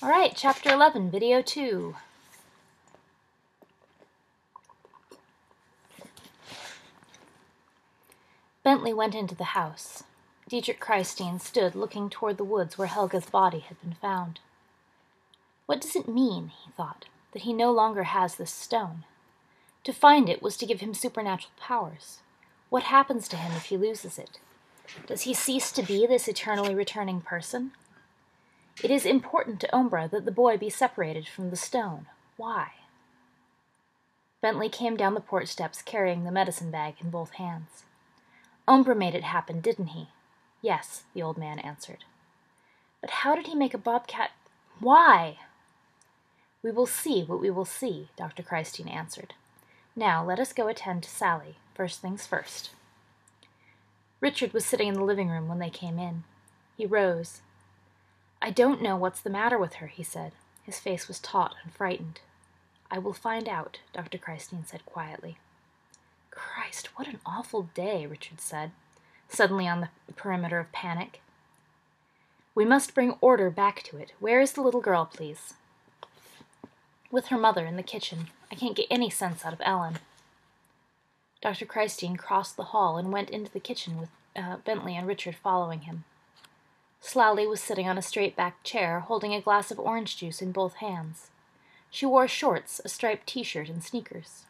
Alright, Chapter 11, Video 2. Bentley went into the house. Dietrich Christine stood looking toward the woods where Helga's body had been found. What does it mean, he thought, that he no longer has this stone? To find it was to give him supernatural powers. What happens to him if he loses it? Does he cease to be this eternally returning person? It is important to Ombra that the boy be separated from the stone. Why? Bentley came down the porch steps carrying the medicine bag in both hands. Ombra made it happen, didn't he? Yes, the old man answered. But how did he make a bobcat? Why? We will see what we will see, Dr. Christine answered. Now let us go attend to Sally, first things first. Richard was sitting in the living room when they came in. He rose. I don't know what's the matter with her, he said. His face was taut and frightened. I will find out, Dr. Christine said quietly. Christ, what an awful day, Richard said, suddenly on the perimeter of panic. We must bring order back to it. Where is the little girl, please? With her mother in the kitchen. I can't get any sense out of Ellen. Dr. Christine crossed the hall and went into the kitchen with Bentley and Richard following him. Sally was sitting on a straight-backed chair, holding a glass of orange juice in both hands. She wore shorts, a striped t-shirt, and sneakers.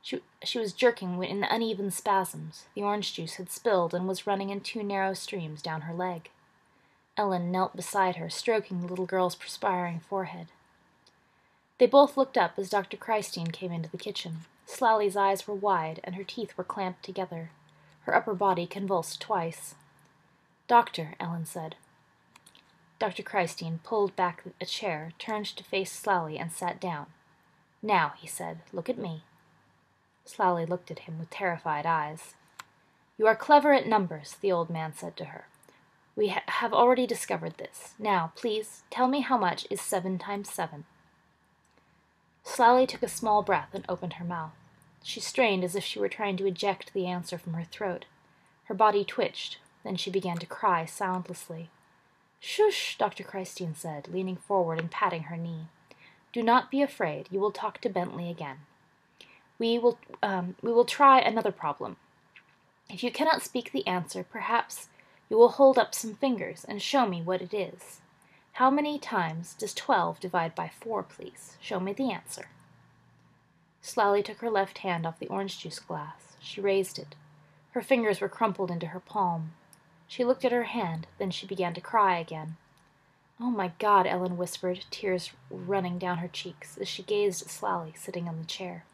She was jerking in uneven spasms. The orange juice had spilled and was running in two narrow streams down her leg. Ellen knelt beside her, stroking the little girl's perspiring forehead. They both looked up as Dr. Christine came into the kitchen. Sally's eyes were wide, and her teeth were clamped together. Her upper body convulsed twice. Doctor, Ellen said. Dr. Christine pulled back a chair, turned to face Sally, and sat down. Now, he said, look at me. Sally looked at him with terrified eyes. You are clever at numbers, the old man said to her. We have already discovered this. Now, please, tell me how much is 7 times 7. Sally took a small breath and opened her mouth. She strained as if she were trying to eject the answer from her throat. Her body twitched. Then she began to cry soundlessly. Shush, Dr. Christine said, leaning forward and patting her knee. Do not be afraid. You will talk to Bentley again. We will try another problem. If you cannot speak the answer, perhaps you will hold up some fingers and show me what it is. How many times does 12 divide by 4, please? Show me the answer. Sally took her left hand off the orange juice glass. She raised it. Her fingers were crumpled into her palm. She looked at her hand, then she began to cry again. Oh, my God, Ellen whispered, tears running down her cheeks as she gazed at Sally sitting on the chair.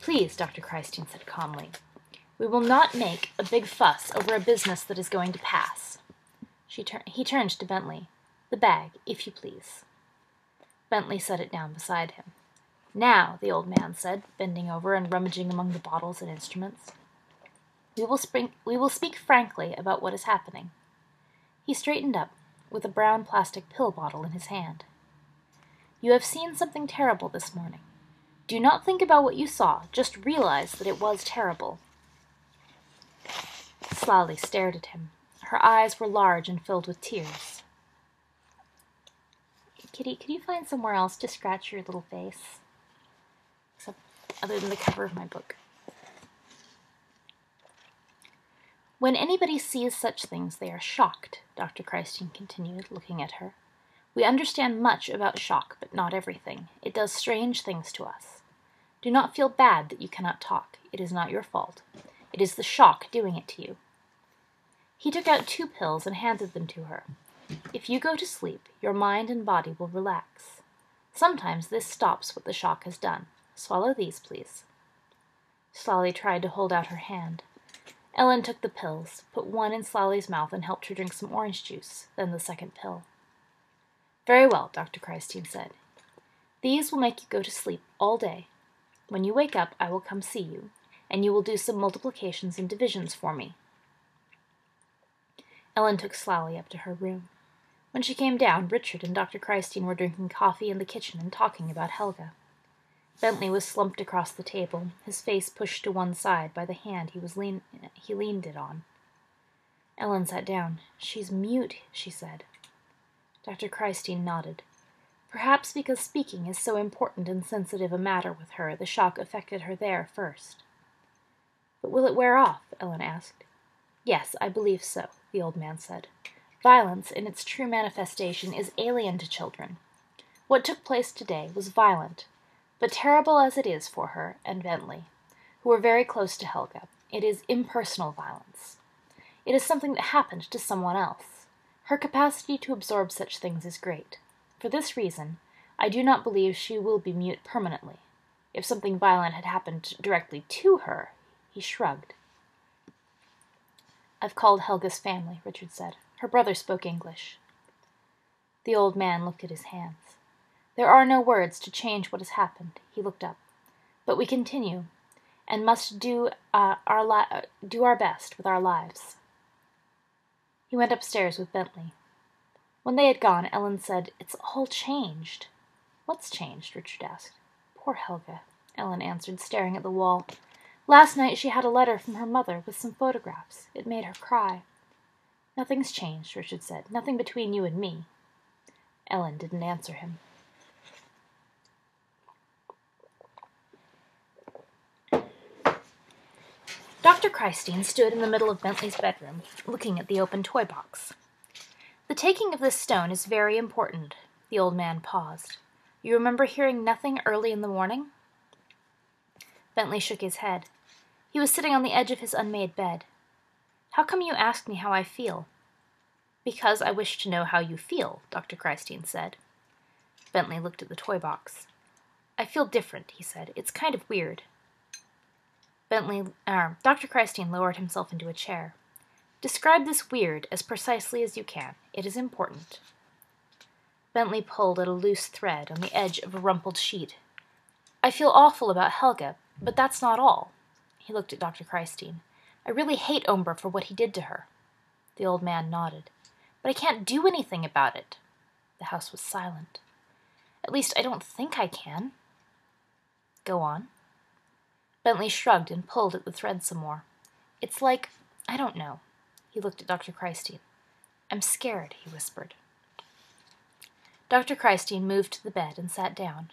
Please, Dr. Christine said calmly. We will not make a big fuss over a business that is going to pass. He turned to Bentley. The bag, if you please. Bentley set it down beside him. Now, the old man said, bending over and rummaging among the bottles and instruments. We will speak frankly about what is happening. He straightened up, with a brown plastic pill bottle in his hand. You have seen something terrible this morning. Do not think about what you saw, just realize that it was terrible. Sally stared at him. Her eyes were large and filled with tears. Kitty, could you find somewhere else to scratch your little face? Other than the cover of my book. When anybody sees such things, they are shocked, Dr. Christine continued, looking at her. We understand much about shock, but not everything. It does strange things to us. Do not feel bad that you cannot talk. It is not your fault. It is the shock doing it to you. He took out 2 pills and handed them to her. If you go to sleep, your mind and body will relax. Sometimes this stops what the shock has done. Swallow these, please. Sally tried to hold out her hand. Ellen took the pills, put one in Sally's mouth, and helped her drink some orange juice, then the second pill. Very well, Dr. Christine said. These will make you go to sleep all day. When you wake up, I will come see you, and you will do some multiplications and divisions for me. Ellen took Sally up to her room. When she came down, Richard and Dr. Christine were drinking coffee in the kitchen and talking about Helga. Bentley was slumped across the table, his face pushed to one side by the hand he leaned it on. Ellen sat down. She's mute, she said. Dr. Christine nodded. Perhaps because speaking is so important and sensitive a matter with her, the shock affected her there first. "But will it wear off?" Ellen asked. "Yes, I believe so," the old man said. "Violence, in its true manifestation, is alien to children. What took place today was violent, but terrible as it is for her and Bentley, who were very close to Helga, it is impersonal violence. It is something that happened to someone else. Her capacity to absorb such things is great. For this reason, I do not believe she will be mute permanently. If something violent had happened directly to her," he shrugged. "I've called Helga's family," Richard said. "Her brother spoke English." The old man looked at his hands. "There are no words to change what has happened." He looked up. "But we continue, and must do our best with our lives." He went upstairs with Bentley. When they had gone, Ellen said, "It's all changed." "What's changed?" Richard asked. "Poor Helga," Ellen answered, staring at the wall. "Last night she had a letter from her mother with some photographs. It made her cry." "Nothing's changed," Richard said. "Nothing between you and me." Ellen didn't answer him. Dr. Christine stood in the middle of Bentley's bedroom, looking at the open toy box. "The taking of this stone is very important." The old man paused. "You remember hearing nothing early in the morning?" Bentley shook his head. He was sitting on the edge of his unmade bed. "How come you ask me how I feel?" "Because I wish to know how you feel," Dr. Christine said. Bentley looked at the toy box. "I feel different," he said. "It's kind of weird." Dr. Christine lowered himself into a chair. "Describe this weird as precisely as you can. It is important." Bentley pulled at a loose thread on the edge of a rumpled sheet. "I feel awful about Helga, but that's not all." He looked at Dr. Christine. "I really hate Ombra for what he did to her." The old man nodded. "But I can't do anything about it." The house was silent. "At least I don't think I can." "Go on." Bentley shrugged and pulled at the thread some more. "It's like, I don't know." He looked at Dr. Christine. "I'm scared," he whispered. Dr. Christine moved to the bed and sat down.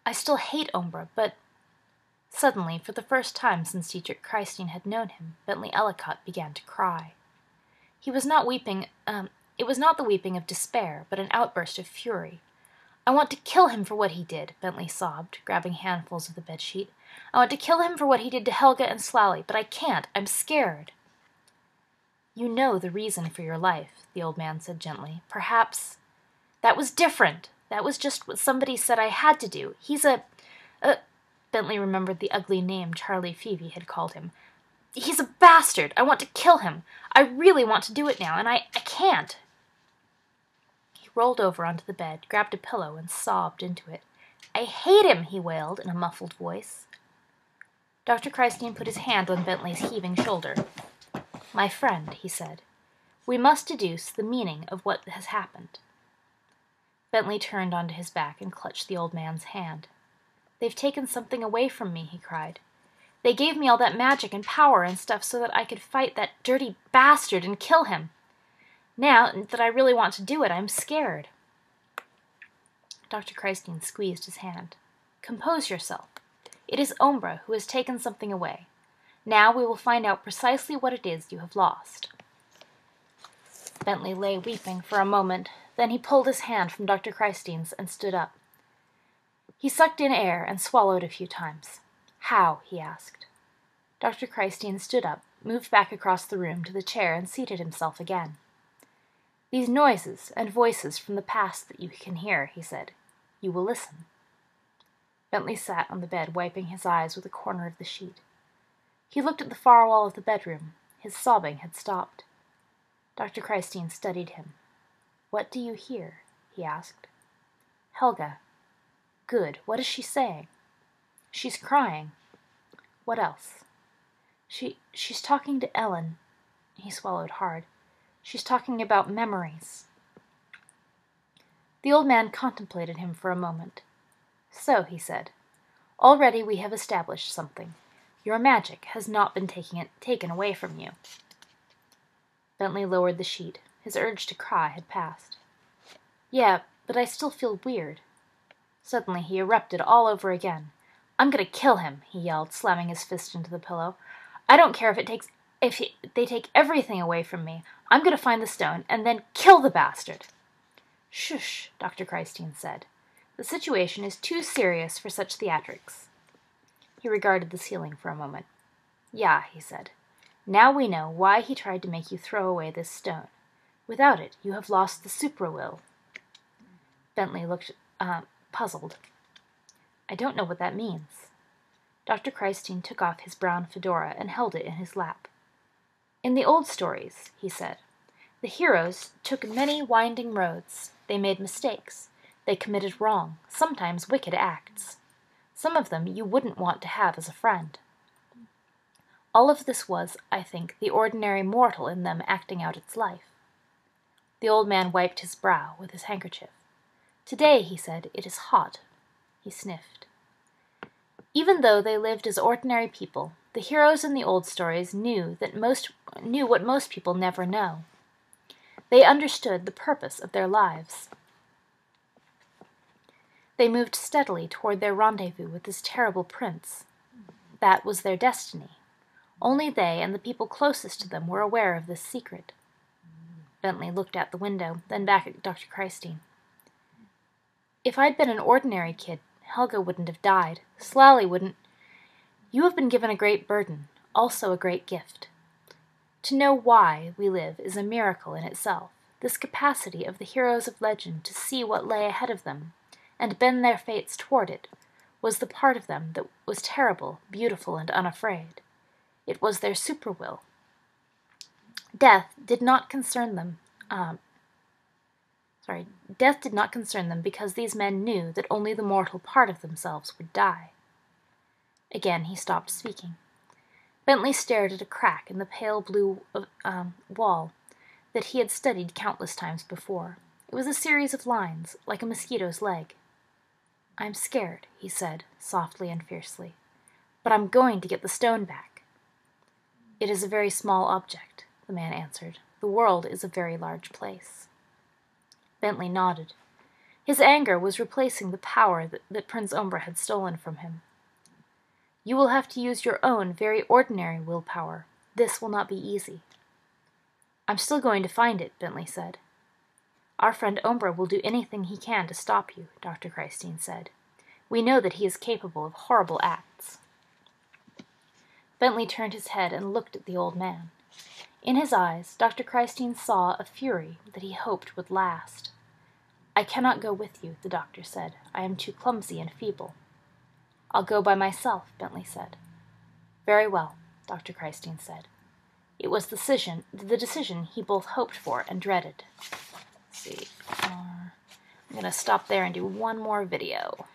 "I still hate Ombra, but—" Suddenly, for the first time since Dietrich Christine had known him, Bentley Ellicott began to cry. He was not weeping, it was not the weeping of despair, but an outburst of fury. "I want to kill him for what he did," Bentley sobbed, grabbing handfuls of the bedsheet. "I want to kill him for what he did to Helga and Slally, but I can't. I'm scared." "You know the reason for your life," the old man said gently. "Perhaps—" "That was different. That was just what somebody said I had to do. He's a— Bentley remembered the ugly name Charlie Phoebe had called him. "He's a bastard. I want to kill him. I really want to do it now, and I can't." He rolled over onto the bed, grabbed a pillow, and sobbed into it. "I hate him," he wailed in a muffled voice. Dr. Christine put his hand on Bentley's heaving shoulder. "My friend," he said, "we must deduce the meaning of what has happened." Bentley turned onto his back and clutched the old man's hand. "They've taken something away from me," he cried. "They gave me all that magic and power and stuff so that I could fight that dirty bastard and kill him. Now that I really want to do it, I'm scared." Dr. Christine squeezed his hand. "Compose yourself. It is Ombra who has taken something away. Now we will find out precisely what it is you have lost." Bentley lay weeping for a moment. Then he pulled his hand from Dr. Christine's and stood up. He sucked in air and swallowed a few times. "How?" he asked. Dr. Christine stood up, moved back across the room to the chair, and seated himself again. "These noises and voices from the past that you can hear," he said. "You will listen." Bentley sat on the bed, wiping his eyes with a corner of the sheet. He looked at the far wall of the bedroom. His sobbing had stopped. Dr. Christine studied him. "What do you hear?" he asked. "Helga." "Good. What is she saying?" "She's crying." "What else?" She's talking to Ellen." He swallowed hard. "She's talking about memories." The old man contemplated him for a moment. "So," he said, "already we have established something. Your magic has not been taken away from you." Bentley lowered the sheet. His urge to cry had passed. "Yeah, but I still feel weird. Suddenly he erupted all over again. "I'm gonna kill him," he yelled, slamming his fist into the pillow. "I don't care if they take everything away from me. I'm gonna find the stone and then kill the bastard." "Shush," Dr. Christine said. "The situation is too serious for such theatrics." He regarded the ceiling for a moment. "Yeah," he said. "Now we know why he tried to make you throw away this stone. Without it, you have lost the supra-will." Bentley looked puzzled. "I don't know what that means." Dr. Christine took off his brown fedora and held it in his lap. "In the old stories," he said, "the heroes took many winding roads. They made mistakes. They committed wrong, sometimes wicked acts. Some of them you wouldn't want to have as a friend. All of this was, I think, the ordinary mortal in them acting out its life." The old man wiped his brow with his handkerchief. "Today," he said, "it is hot." He sniffed. "Even though they lived as ordinary people, the heroes in the old stories knew what most people never know. They understood the purpose of their lives. They moved steadily toward their rendezvous with this terrible prince. That was their destiny. Only they and the people closest to them were aware of this secret." Bentley looked out the window, then back at Dr. Christine. "If I'd been an ordinary kid, Helga wouldn't have died. Slally wouldn't. You have been given a great burden, also a great gift. To know why we live is a miracle in itself. This capacity of the heroes of legend to see what lay ahead of them, and bend their fates toward it, was the part of them that was terrible, beautiful, and unafraid. It was their supra-will. Death did not concern them because these men knew that only the mortal part of themselves would die." Again he stopped speaking. Bentley stared at a crack in the pale blue wall that he had studied countless times before. It was a series of lines, like a mosquito's leg. "I'm scared," he said, softly and fiercely. "But I'm going to get the stone back." "It is a very small object," the man answered. "The world is a very large place." Bentley nodded. His anger was replacing the power that Prince Ombra had stolen from him. "You will have to use your own very ordinary willpower. This will not be easy." "I'm still going to find it," Bentley said. "Our friend Ombra will do anything he can to stop you," Dr. Christine said. "We know that he is capable of horrible acts." Bentley turned his head and looked at the old man. In his eyes, Dr. Christine saw a fury that he hoped would last. "I cannot go with you," the doctor said. "I am too clumsy and feeble." "I'll go by myself," Bentley said. "Very well," Dr. Christine said. It was the decision he both hoped for and dreaded. Let's see. I'm going to stop there and do one more video.